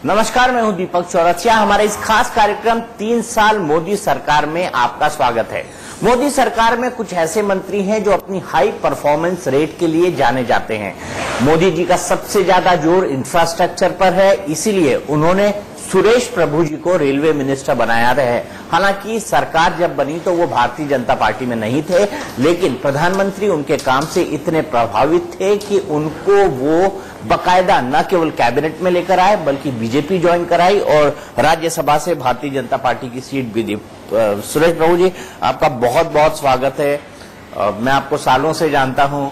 नमस्कार, मैं हूं दीपक चौरसिया। हमारे इस खास कार्यक्रम 3 साल मोदी सरकार में आपका स्वागत है। मोदी सरकार में कुछ ऐसे मंत्री हैं जो अपनी हाई परफॉर्मेंस रेट के लिए जाने जाते हैं। मोदी जी का सबसे ज्यादा जोर इंफ्रास्ट्रक्चर पर है, इसीलिए उन्होंने सुरेश प्रभु जी को रेलवे मिनिस्टर बनाया है। हालांकि सरकार जब बनी तो वो भारतीय जनता पार्टी में नहीं थे, लेकिन प्रधानमंत्री उनके काम से इतने प्रभावित थे कि उनको वो बकायदा न केवल कैबिनेट में लेकर आए बल्कि बीजेपी ज्वाइन कराई और राज्यसभा से भारतीय जनता पार्टी की सीट भी दी। सुरेश प्रभु जी, आपका बहुत बहुत स्वागत है। मैं आपको सालों से जानता हूं।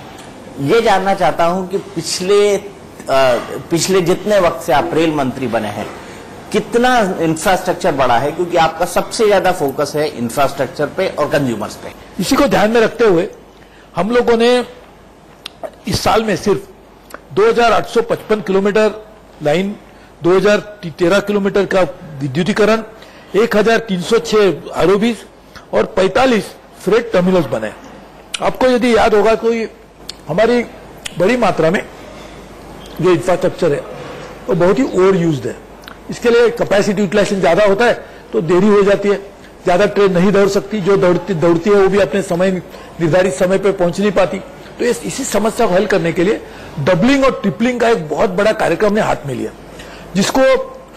ये जानना चाहता हूं कि पिछले जितने वक्त से आप रेल मंत्री बने हैं, कितना इंफ्रास्ट्रक्चर बढ़ा है, क्योंकि आपका सबसे ज्यादा फोकस है इंफ्रास्ट्रक्चर पे और कंज्यूमर्स पे। इसी को ध्यान में रखते हुए हम लोगों ने इस साल में सिर्फ 2855 किलोमीटर लाइन, 2013 किलोमीटर का विद्युतीकरण, 1306 आरओबीज और 45 फ्रेट टर्मिनल्स बने। आपको यदि याद होगा तो हमारी बड़ी मात्रा में जो इंफ्रास्ट्रक्चर है वो बहुत ही ओवर यूज्ड है। इसके लिए कैपेसिटी यूटिलाइजेशन ज्यादा होता है तो देरी हो जाती है, ज्यादा ट्रेन नहीं दौड़ सकती, जो दौड़ती है वो भी अपने समय निर्धारित समय पर पहुंच नहीं पाती। तो इसी समस्या को हल करने के लिए डबलिंग और ट्रिपलिंग का एक बहुत बड़ा कार्यक्रम ने हाथ में लिया, जिसको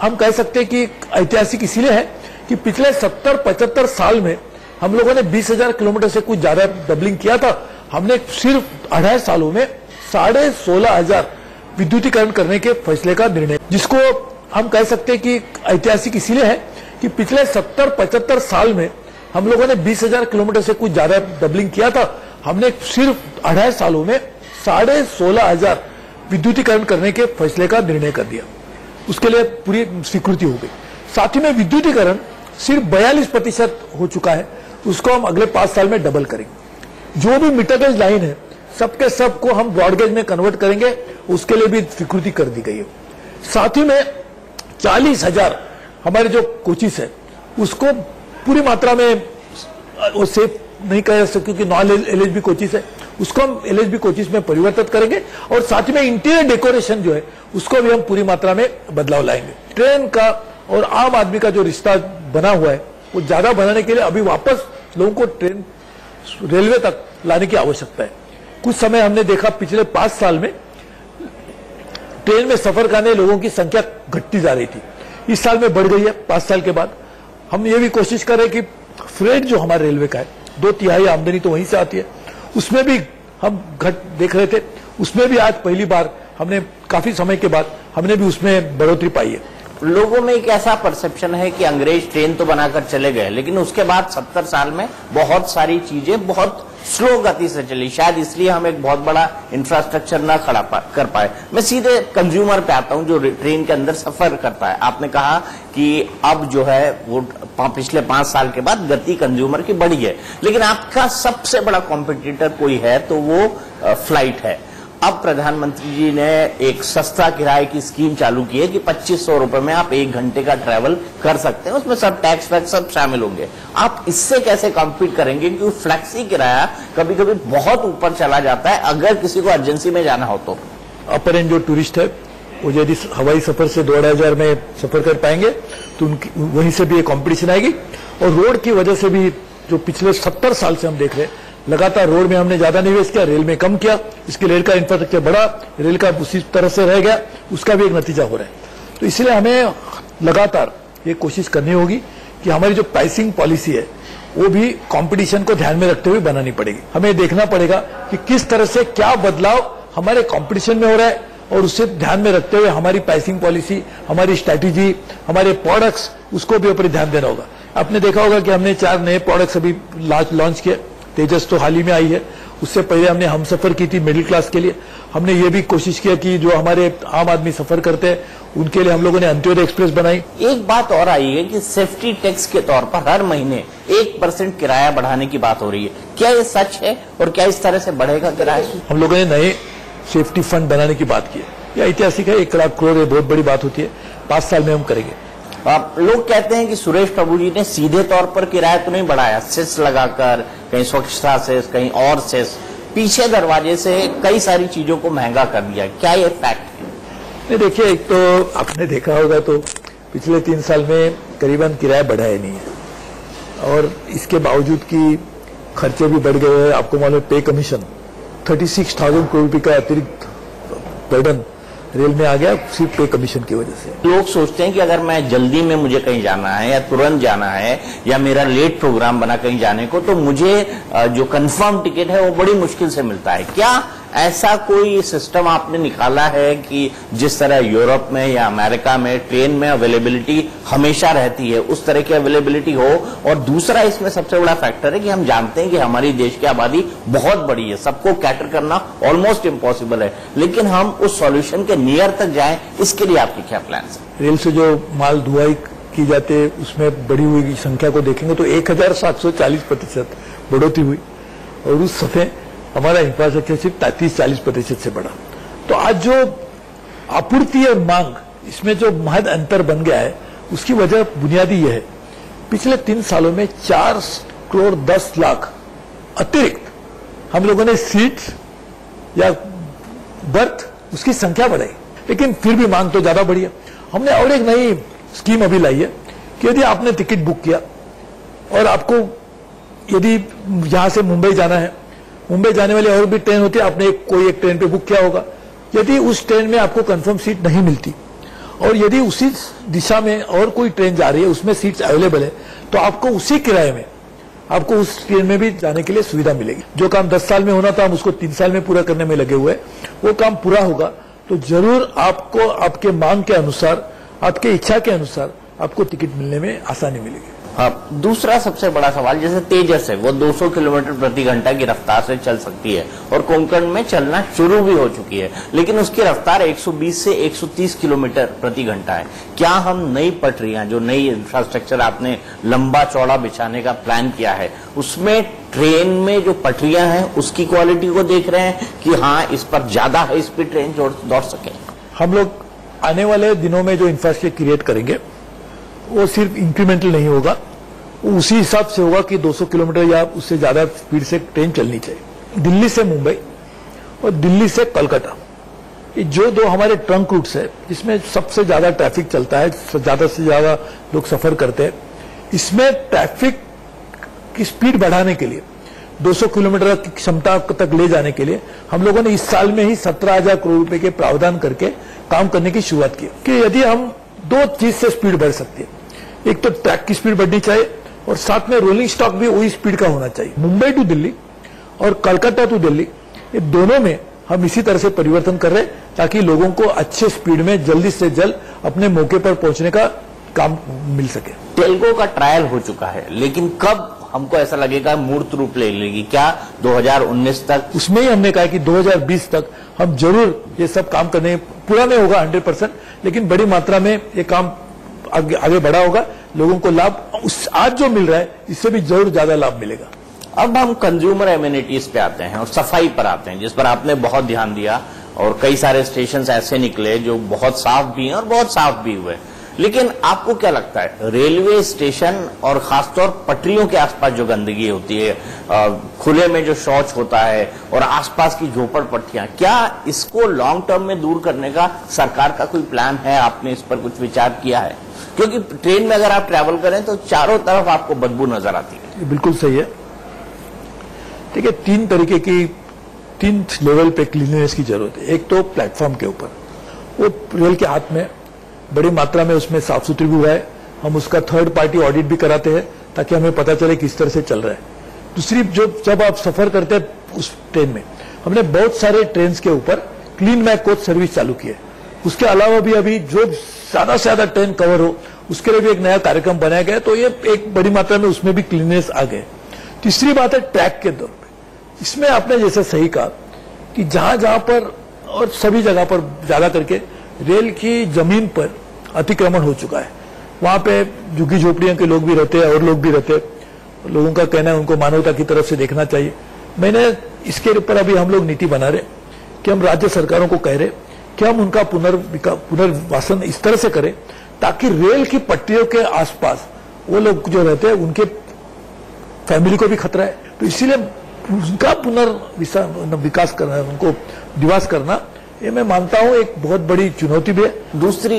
हम कह सकते हैं कि ऐतिहासिक इसीलिए है कि पिछले 70-75 साल में हम लोगों ने 20,000 किलोमीटर से कुछ ज्यादा डबलिंग किया था। हमने सिर्फ 2.5 सालों में 16,500 विद्युतीकरण करने के फैसले का निर्णय, जिसको हम कह सकते हैं कि ऐतिहासिक इसीलिए है कि पिछले 70-75 साल में हम लोगों ने 20,000 किलोमीटर से कुछ ज्यादा डबलिंग किया था। हमने सिर्फ 2.5 सालों में 16,500 विद्युतीकरण करने के फैसले का निर्णय कर दिया। उसके लिए पूरी स्वीकृति हो गई। साथ ही में विद्युतीकरण सिर्फ 42% हो चुका है, उसको हम अगले 5 साल में डबल करेंगे। जो भी मीटर गेज लाइन है सबके सबको हम ब्रॉडगेज में कन्वर्ट करेंगे, उसके लिए भी स्वीकृति कर दी गई है। साथ ही में 40,000 हमारे जो कोचिस है उसको पूरी मात्रा में वो सेफ नहीं कह सकते क्योंकि नॉन एलएचबी कोचिस है, उसको हम एलएचबी कोचिस में परिवर्तित करेंगे और साथ में इंटीरियर डेकोरेशन जो है उसको भी हम पूरी मात्रा में बदलाव लाएंगे। ट्रेन का और आम आदमी का जो रिश्ता बना हुआ है वो ज्यादा बनाने के लिए अभी वापस लोगों को ट्रेन रेलवे तक लाने की आवश्यकता है। कुछ समय हमने देखा पिछले 5 साल में ट्रेन में सफर करने लोगों की संख्या घटती जा रही थी, इस साल में बढ़ गई है। 5 साल के बाद हम ये भी कोशिश कर रहे हैं कि फ्रेट जो हमारे रेलवे का है 2/3 आमदनी तो वहीं से आती है, उसमें भी हम घट देख रहे थे। उसमें भी आज पहली बार हमने काफी समय के बाद हमने भी उसमें बढ़ोतरी पाई है। लोगों में एक ऐसा परसेप्शन है कि अंग्रेज ट्रेन तो बनाकर चले गए, लेकिन उसके बाद 70 साल में बहुत सारी चीजें बहुत स्लो गति से चली, शायद इसलिए हम एक बहुत बड़ा इंफ्रास्ट्रक्चर न खड़ा कर पाए। मैं सीधे कंज्यूमर पे आता हूं जो ट्रेन के अंदर सफर करता है। आपने कहा कि अब जो है वो पिछले 5 साल के बाद गति कंज्यूमर की बढ़ी है, लेकिन आपका सबसे बड़ा कॉम्पिटिटर कोई है तो वो फ्लाइट है। अब प्रधानमंत्री जी ने एक सस्ता किराए की स्कीम चालू की है कि 2500 रुपए में आप 1 घंटे का ट्रैवल कर सकते हैं, उसमें सब टैक्स वैक्स सब शामिल होंगे। आप इससे कैसे कॉम्पीट करेंगे, क्योंकि फ्लैक्सी किराया कभी कभी बहुत ऊपर चला जाता है अगर किसी को अर्जेंसी में जाना हो तो। अपर एंड जो टूरिस्ट है वो यदि हवाई सफर से 2,500 में सफर कर पाएंगे तो उनकी वहीं से भी एक कॉम्पिटिशन आएगी। और रोड की वजह से भी जो पिछले 70 साल से हम देख रहे हैं लगातार रोड में हमने ज्यादा निवेश किया, रेल में कम किया, इसके रेल का इंफ्रास्ट्रक्चर बढ़ा, रेल का उसी तरह से रह गया, उसका भी एक नतीजा हो रहा है। तो इसलिए हमें लगातार ये कोशिश करनी होगी कि हमारी जो प्राइसिंग पॉलिसी है वो भी कंपटीशन को ध्यान में रखते हुए बनानी पड़ेगी। हमें देखना पड़ेगा कि किस तरह से क्या बदलाव हमारे कंपटीशन में हो रहा है और उससे ध्यान में रखते हुए हमारी प्राइसिंग पॉलिसी, हमारी स्ट्रैटेजी, हमारे प्रोडक्ट्स, उसको भी ऊपर ध्यान देना होगा। आपने देखा होगा कि हमने 4 नए प्रोडक्ट्स अभी लॉन्च किए। तेजस तो हाल ही में आई है, उससे पहले हमने हमसफर की थी मिडिल क्लास के लिए। हमने ये भी कोशिश किया कि जो हमारे आम आदमी सफर करते हैं उनके लिए हम लोगों ने अंत्योदय एक्सप्रेस बनाई। एक बात और आई है कि सेफ्टी टैक्स के तौर पर हर महीने 1% किराया बढ़ाने की बात हो रही है, क्या ये सच है और क्या इस तरह से बढ़ेगा किराया? हम लोगों ने नए सेफ्टी फंड बनाने की बात की है, यह ऐतिहासिक है। 1 लाख करोड़ बहुत बड़ी बात होती है, 5 साल में हम करेंगे। लोग कहते हैं कि सुरेश प्रभु जी ने सीधे तौर पर किराया तो नहीं बढ़ाया, सेस लगाकर, कहीं स्वच्छता सेस, कहीं और सेस, पीछे दरवाजे से कई सारी चीजों को महंगा कर दिया। क्या ये फैक्ट है? नहीं, देखिए, एक तो आपने देखा होगा तो पिछले 3 साल में करीबन किराया बढ़ा ही नहीं है, और इसके बावजूद कि खर्चे भी बढ़ गए हैं। आपको मालूम है, पे कमीशन 36,000 करोड़ रुपए का अतिरिक्त बर्डन रेल में आ गया सिर्फ पे कमीशन की वजह से। लोग सोचते हैं कि अगर मैं जल्दी में मुझे कहीं जाना है या तुरंत जाना है या मेरा लेट प्रोग्राम बना कहीं जाने को, तो मुझे जो कंफर्म टिकट है वो बड़ी मुश्किल से मिलता है। क्या ऐसा कोई सिस्टम आपने निकाला है कि जिस तरह यूरोप में या अमेरिका में ट्रेन में अवेलेबिलिटी हमेशा रहती है, उस तरह की अवेलेबिलिटी हो? और दूसरा इसमें सबसे बड़ा फैक्टर है कि हम जानते हैं कि हमारी देश की आबादी बहुत बड़ी है, सबको कैटर करना ऑलमोस्ट इम्पॉसिबल है, लेकिन हम उस सॉल्यूशन के नियर तक जाएं, इसके लिए आपके क्या प्लान है? रेल से जो माल ढुलाई की जाती है उसमें बढ़ी हुई संख्या को देखेंगे तो 1740% बढ़ोतरी हुई, और उस समय हमारा इंफ्रास्ट्रक्चर सिर्फ 30-40% से बढ़ा। तो आज जो आपूर्ति और मांग, इसमें जो महद अंतर बन गया है, उसकी वजह बुनियादी यह है, पिछले 3 सालों में 4,10,00,000 अतिरिक्त हम लोगों ने सीट्स या बर्थ उसकी संख्या बढ़ाई, लेकिन फिर भी मांग तो ज्यादा बढ़ी है। हमने और एक नई स्कीम अभी लाई है कि यदि आपने टिकट बुक किया और आपको यदि यहां से मुंबई जाना है, मुंबई जाने वाली और भी ट्रेन होती है, आपने कोई एक ट्रेन पे बुक किया होगा, यदि उस ट्रेन में आपको कंफर्म सीट नहीं मिलती और यदि उसी दिशा में और कोई ट्रेन जा रही है, उसमें सीट्स अवेलेबल है, तो आपको उसी किराए में आपको उस ट्रेन में भी जाने के लिए सुविधा मिलेगी। जो काम 10 साल में होना था, हम उसको 3 साल में पूरा करने में लगे हुए हैं। वो काम पूरा होगा तो जरूर आपको आपके मांग के अनुसार, आपके इच्छा के अनुसार आपको टिकट मिलने में आसानी मिलेगी। दूसरा सबसे बड़ा सवाल, जैसे तेजस है वो 200 किलोमीटर प्रति घंटा की रफ्तार से चल सकती है और कोंकण में चलना शुरू भी हो चुकी है, लेकिन उसकी रफ्तार 120 से 130 किलोमीटर प्रति घंटा है। क्या हम नई पटरियां, जो नई इंफ्रास्ट्रक्चर आपने लंबा चौड़ा बिछाने का प्लान किया है, उसमें ट्रेन में जो पटरियां हैं उसकी क्वालिटी को देख रहे हैं कि हाँ, इस पर ज्यादा हाई स्पीड ट्रेन दौड़ सके? हम लोग आने वाले दिनों में जो इंफ्रास्ट्रक्चर क्रिएट करेंगे वो सिर्फ इंक्रीमेंटल नहीं होगा, वो उसी हिसाब से होगा कि 200 किलोमीटर या उससे ज्यादा स्पीड से ट्रेन चलनी चाहिए। दिल्ली से मुंबई और दिल्ली से कलकत्ता, ये जो 2 हमारे ट्रंक रूट्स है, जिसमें सबसे ज्यादा ट्रैफिक चलता है, ज्यादा से ज्यादा लोग सफर करते हैं, इसमें ट्रैफिक की स्पीड बढ़ाने के लिए 200 किलोमीटर की क्षमता तक ले जाने के लिए हम लोगों ने इस साल में ही 17,000 करोड़ रुपए के प्रावधान करके काम करने की शुरुआत की कि यदि हम 2 चीज से स्पीड बढ़ सकती है, एक तो ट्रैक की स्पीड बढ़नी चाहिए और साथ में रोलिंग स्टॉक भी वही स्पीड का होना चाहिए। मुंबई टू दिल्ली और कलकत्ता टू दिल्ली, ये दोनों में हम इसी तरह से परिवर्तन कर रहे हैं ताकि लोगों को अच्छे स्पीड में जल्दी से जल्द अपने मौके पर पहुंचने का काम मिल सके। टेल्को का ट्रायल हो चुका है, लेकिन कब हमको ऐसा लगेगा मूर्त रूप ले लेगी? क्या 2019 तक? उसमें ही हमने कहा कि 2020 तक हम जरूर ये सब काम करने, पूरा नहीं होगा 100%, लेकिन बड़ी मात्रा में ये काम आगे बढ़ा होगा। लोगों को लाभ उस आज जो मिल रहा है इससे भी जरूर ज्यादा लाभ मिलेगा। अब हम कंज्यूमर एमिनिटीज पे आते हैं और सफाई पर आते हैं, जिस पर आपने बहुत ध्यान दिया और कई सारे स्टेशन ऐसे निकले जो बहुत साफ भी हैं और बहुत साफ भी हुए। लेकिन आपको क्या लगता है, रेलवे स्टेशन और खासतौर पटरियों के आसपास जो गंदगी होती है, खुले में जो शौच होता है और आसपास की झोपड़पट्टियां, क्या इसको लॉन्ग टर्म में दूर करने का सरकार का कोई प्लान है? आपने इस पर कुछ विचार किया है? क्योंकि ट्रेन में अगर आप ट्रैवल करें तो चारों तरफ आपको बदबू नजर आती है। बिल्कुल सही है। ठीक है, 3 तरीके की 3 लेवल पे क्लीननेस की जरूरत है। एक तो प्लेटफॉर्म के ऊपर, वो रेल के हाथ में बड़ी मात्रा में उसमें साफ सुथरी भी हुआ है, हम उसका थर्ड पार्टी ऑडिट भी कराते हैं ताकि हमें पता चले किस तरह से चल रहा है। दूसरी, जब आप सफर करते हैं उस ट्रेन में, हमने बहुत सारे ट्रेन के ऊपर क्लीन माई कोच सर्विस चालू की है। उसके अलावा भी अभी जो ज्यादा से ज्यादा ट्रेन कवर हो उसके लिए भी एक नया कार्यक्रम बनाया गया, तो ये एक बड़ी मात्रा में उसमें भी क्लीननेस आ गए। तीसरी बात है ट्रैक के दौर पे, इसमें आपने जैसे सही कहा कि जहां जहां पर और सभी जगह पर ज्यादा करके रेल की जमीन पर अतिक्रमण हो चुका है, वहां पे झुग्गी झोपड़ियों के लोग भी रहते हैं और लोग भी रहते हैं। लोगों का कहना है उनको मानवता की तरफ से देखना चाहिए। मैंने इसके ऊपर अभी हम लोग नीति बना रहे कि हम राज्य सरकारों को कह रहे कि हम उनका पुनर्वासन इस तरह से करें ताकि रेल की पटरियों के आसपास वो लोग जो रहते हैं उनके फैमिली को भी खतरा है, तो इसीलिए उनका पुनर्विकास करना, उनको निवास करना ये मैं मानता हूं एक बहुत बड़ी चुनौती भी है। दूसरी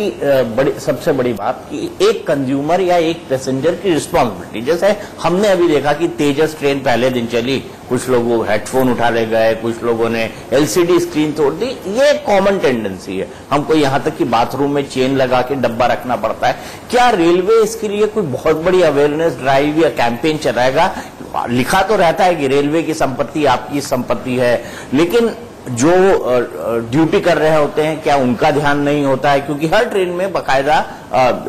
सबसे बड़ी बात कि एक कंज्यूमर या एक पैसेंजर की रिस्पॉन्सिबिलिटी, जैसे हमने अभी देखा कि तेजस ट्रेन पहले दिन चली, कुछ लोग हेडफोन उठा ले गए, कुछ लोगों ने एलसीडी स्क्रीन तोड़ दी। ये कॉमन टेंडेंसी है, हमको यहां तक कि बाथरूम में चेन लगा के डब्बा रखना पड़ता है। क्या रेलवे इसके लिए कोई बहुत बड़ी अवेयरनेस ड्राइव या कैंपेन चलाएगा? लिखा तो रहता है कि रेलवे की संपत्ति आपकी संपत्ति है, लेकिन जो ड्यूटी कर रहे होते हैं क्या उनका ध्यान नहीं होता है? क्योंकि हर ट्रेन में बाकायदा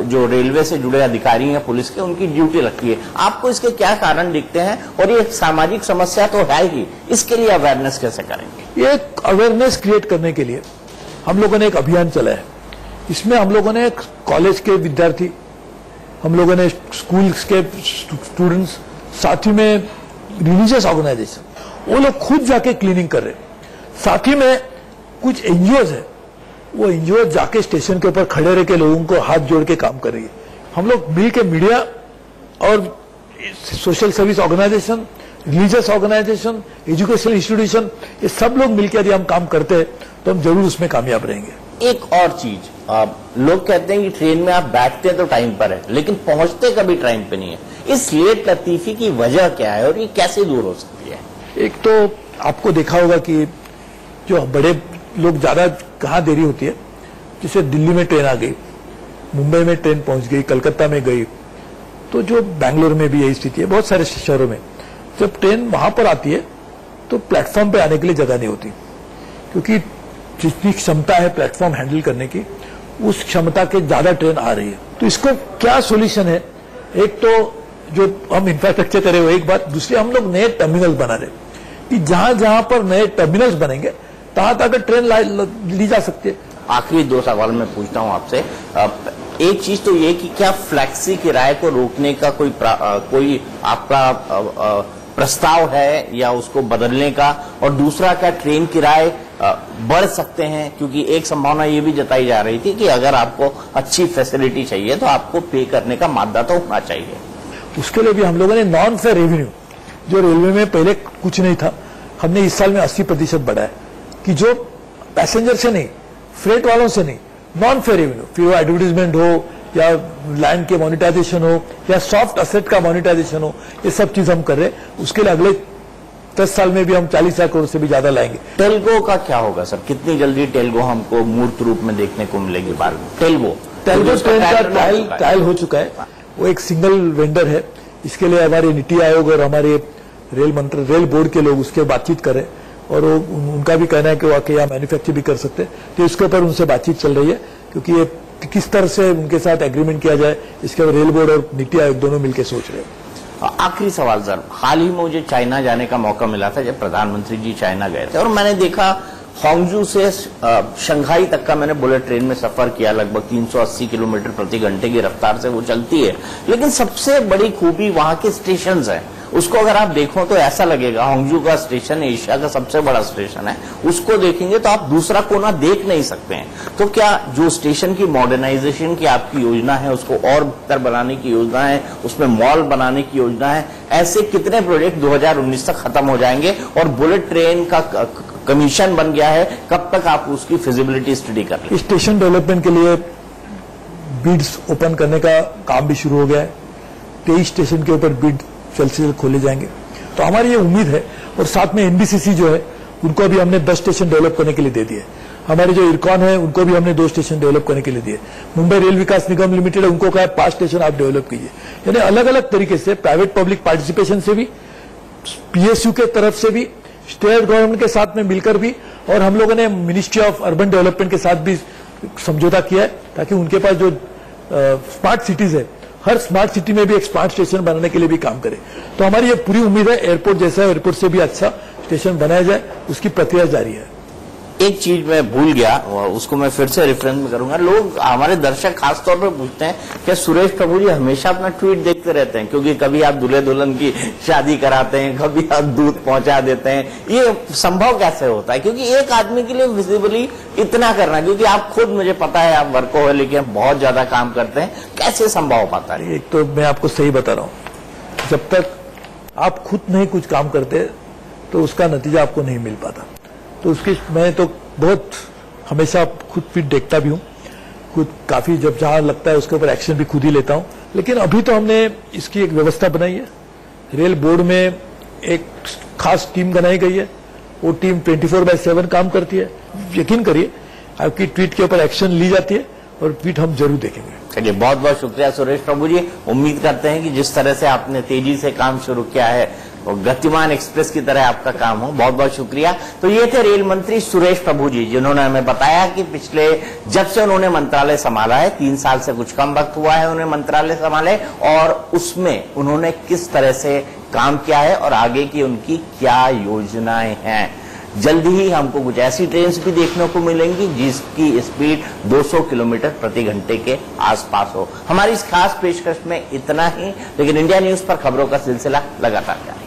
जो रेलवे से जुड़े अधिकारी हैं पुलिस के, उनकी ड्यूटी लगती है। आपको इसके क्या कारण दिखते हैं? और ये सामाजिक समस्या तो है ही, इसके लिए अवेयरनेस कैसे करेंगे? ये अवेयरनेस क्रिएट करने के लिए हम लोगों ने एक अभियान चलाया है। इसमें हम लोगों ने कॉलेज के विद्यार्थी, हम लोगों ने स्कूल के स्टूडेंट्स, साथ ही में रिलीजियस ऑर्गेनाइजेशन, वो लोग खुद जाके क्लीनिंग कर रहे हैं। साथ ही में कुछ एनजीओज है, वो एनजीओ जाके स्टेशन के ऊपर खड़े रह के लोगों को हाथ जोड़ के काम कर रही है। हम लोग मिल के मीडिया और social service organisation, religious organisation, educational institution, ये सब लोग मिलकर यदि हम काम करते हैं तो हम जरूर उसमें कामयाब रहेंगे। एक और चीज, लोग कहते हैं कि ट्रेन में आप बैठते तो टाइम पर है, लेकिन पहुंचते कभी टाइम पे नहीं है। इस लेट लतीफी की वजह क्या है और ये कैसे दूर हो सकती है? एक तो आपको देखा होगा कि जो बड़े लोग ज्यादा कहाँ देरी होती है, जैसे दिल्ली में ट्रेन आ गई, मुंबई में ट्रेन पहुंच गई, कलकत्ता में गई, तो जो बैंगलोर में भी यही स्थिति है, बहुत सारे शहरों में जब ट्रेन वहां पर आती है तो प्लेटफॉर्म पे आने के लिए जगह नहीं होती, क्योंकि जितनी क्षमता है प्लेटफॉर्म हैंडल करने की, उस क्षमता के ज्यादा ट्रेन आ रही है। तो इसको क्या सोल्यूशन है? एक तो जो हम इंफ्रास्ट्रक्चर करे हुए एक बात, दूसरी हम लोग नए टर्मिनल बना रहे कि जहां जहां पर नए टर्मिनल्स बनेंगे तहां तक ट्रेन ली जा सकती है। आखिरी दो सवाल मैं पूछता हूं आपसे। एक चीज तो ये कि क्या फ्लैक्सी किराए को रोकने का कोई आपका प्रस्ताव है या उसको बदलने का? और दूसरा, क्या ट्रेन किराए बढ़ सकते हैं? क्योंकि एक संभावना ये भी जताई जा रही थी कि अगर आपको अच्छी फैसिलिटी चाहिए तो आपको पे करने का मादा तो होना चाहिए। उसके लिए भी हम लोगों ने नॉन फेयर रेवेन्यू, जो रेलवे में पहले कुछ नहीं था, हमने इस साल में 80% बढ़ाया कि जो पैसेंजर से नहीं, फ्रेट वालों से नहीं, नॉन फेयर रेवेन्यू, फिर वो एडवर्टीजमेंट हो या लैंड के मोनिटाइजेशन हो या सॉफ्ट असेट का मोनिटाइजेशन हो, ये सब चीज हम कर रहे हैं। उसके लिए अगले 10 साल में भी हम 40,000 करोड़ से भी ज्यादा लाएंगे। टेलगो का क्या होगा सर? कितनी जल्दी टेलगो हमको मूर्त रूप में देखने को मिलेगी? टेलगो ट्रेन का ट्रायल हो चुका है, वो एक सिंगल वेंडर है। इसके लिए हमारे नीति आयोग और हमारे रेल बोर्ड के लोग उसके बातचीत करें, और उनका भी कहना है कि वाकई यहाँ मैन्युफैक्चर भी कर सकते हैं, तो इसके ऊपर उनसे बातचीत चल रही है, क्योंकि ये किस तरह से उनके साथ एग्रीमेंट किया जाए, इसके रेल बोर्ड और नीति आयोग दोनों मिलकर सोच रहे हैं। आखिरी सवाल सर, हाल ही में मुझे चाइना जाने का मौका मिला था, जब प्रधानमंत्री जी चाइना गए थे, और मैंने देखा हांगजू से शंघाई तक का मैंने बुलेट ट्रेन में सफर किया। लगभग 380 किलोमीटर प्रति घंटे की रफ्तार से वो चलती है, लेकिन सबसे बड़ी खूबी वहां के स्टेशन है। उसको अगर आप देखो तो ऐसा लगेगा हांगजू का स्टेशन एशिया का सबसे बड़ा स्टेशन है, उसको देखेंगे तो आप दूसरा कोना देख नहीं सकते हैं। तो क्या जो स्टेशन की मॉडर्नाइजेशन की आपकी योजना है, उसको और बेहतर बनाने की योजना है, उसमें मॉल बनाने की योजना है, ऐसे कितने प्रोजेक्ट 2019 तक खत्म हो जाएंगे? और बुलेट ट्रेन का कमीशन बन गया है, कब तक आप उसकी फिजिबिलिटी स्टडी कर रहे हैं? स्टेशन डेवलपमेंट के लिए बिड्स ओपन करने का काम भी शुरू हो गया है। 23 स्टेशन के ऊपर बिड जल्द से जल्द खोले जाएंगे, तो हमारी ये उम्मीद है। और साथ में एनबीसीसी जो है, उनको अभी हमने 10 स्टेशन डेवलप करने के लिए दे दिए। हमारे जो इरकॉन है, उनको भी हमने 2 स्टेशन डेवलप करने के लिए दिए। मुंबई रेल विकास निगम लिमिटेड है, उनको कहा 5 स्टेशन आप डेवलप कीजिए। यानी अलग अलग तरीके से प्राइवेट पब्लिक पार्टिसिपेशन से भी, पीएसयू के तरफ से भी, स्टेट गवर्नमेंट के साथ में मिलकर भी, और हम लोगों ने मिनिस्ट्री ऑफ अर्बन डेवलपमेंट के साथ भी समझौता किया है, ताकि उनके पास जो स्मार्ट सिटीज है, हर स्मार्ट सिटी में भी एक स्मार्ट स्टेशन बनाने के लिए भी काम करे। तो हमारी ये पूरी उम्मीद है एयरपोर्ट जैसा है, एयरपोर्ट से भी अच्छा स्टेशन बनाया जाए, उसकी प्रक्रिया जारी है। एक चीज मैं भूल गया, उसको मैं फिर से रेफरेंस में करूंगा। लोग, हमारे दर्शक खासतौर पर पूछते हैं कि सुरेश प्रभु जी हमेशा अपना ट्वीट देखते रहते हैं, क्योंकि कभी आप दूल्हे दुल्हन की शादी कराते हैं, कभी आप दूध पहुंचा देते हैं। ये संभव कैसे होता है? क्योंकि एक आदमी के लिए विजिबली इतना करना, क्योंकि आप खुद, मुझे पता है आप वर्कोहॉलिक हैं, बहुत ज्यादा काम करते हैं, कैसे संभव हो पाता है? एक तो मैं आपको सही बता रहा हूं, जब तक आप खुद नहीं कुछ काम करते तो उसका नतीजा आपको नहीं मिल पाता। तो उसकी मैं तो बहुत हमेशा खुद फिट देखता भी हूँ, खुद काफी जब जहां लगता है उसके ऊपर एक्शन भी खुद ही लेता हूँ। लेकिन अभी तो हमने इसकी एक व्यवस्था बनाई है, रेल बोर्ड में एक खास टीम बनाई गई है, वो टीम 24/7 काम करती है। यकीन करिए आपकी ट्वीट के ऊपर एक्शन ली जाती है और ट्वीट हम जरूर देखेंगे। चलिए, बहुत बहुत शुक्रिया सुरेश प्रभु जी। उम्मीद करते हैं कि जिस तरह से आपने तेजी से काम शुरू किया है वो गतिमान एक्सप्रेस की तरह आपका काम हो। बहुत बहुत शुक्रिया। तो ये थे रेल मंत्री सुरेश प्रभु जी, जिन्होंने हमें बताया कि पिछले जब से उन्होंने मंत्रालय संभाला है, 3 साल से कुछ कम वक्त हुआ है उन्हें मंत्रालय संभाले, और उसमें उन्होंने किस तरह से काम किया है और आगे की उनकी क्या योजनाएं हैं। जल्दी ही हमको कुछ ऐसी ट्रेन भी देखने को मिलेंगी जिसकी स्पीड 200 किलोमीटर प्रति घंटे के आसपास हो। हमारी इस खास पेशकश में इतना ही, लेकिन इंडिया न्यूज पर खबरों का सिलसिला लगातार जारी।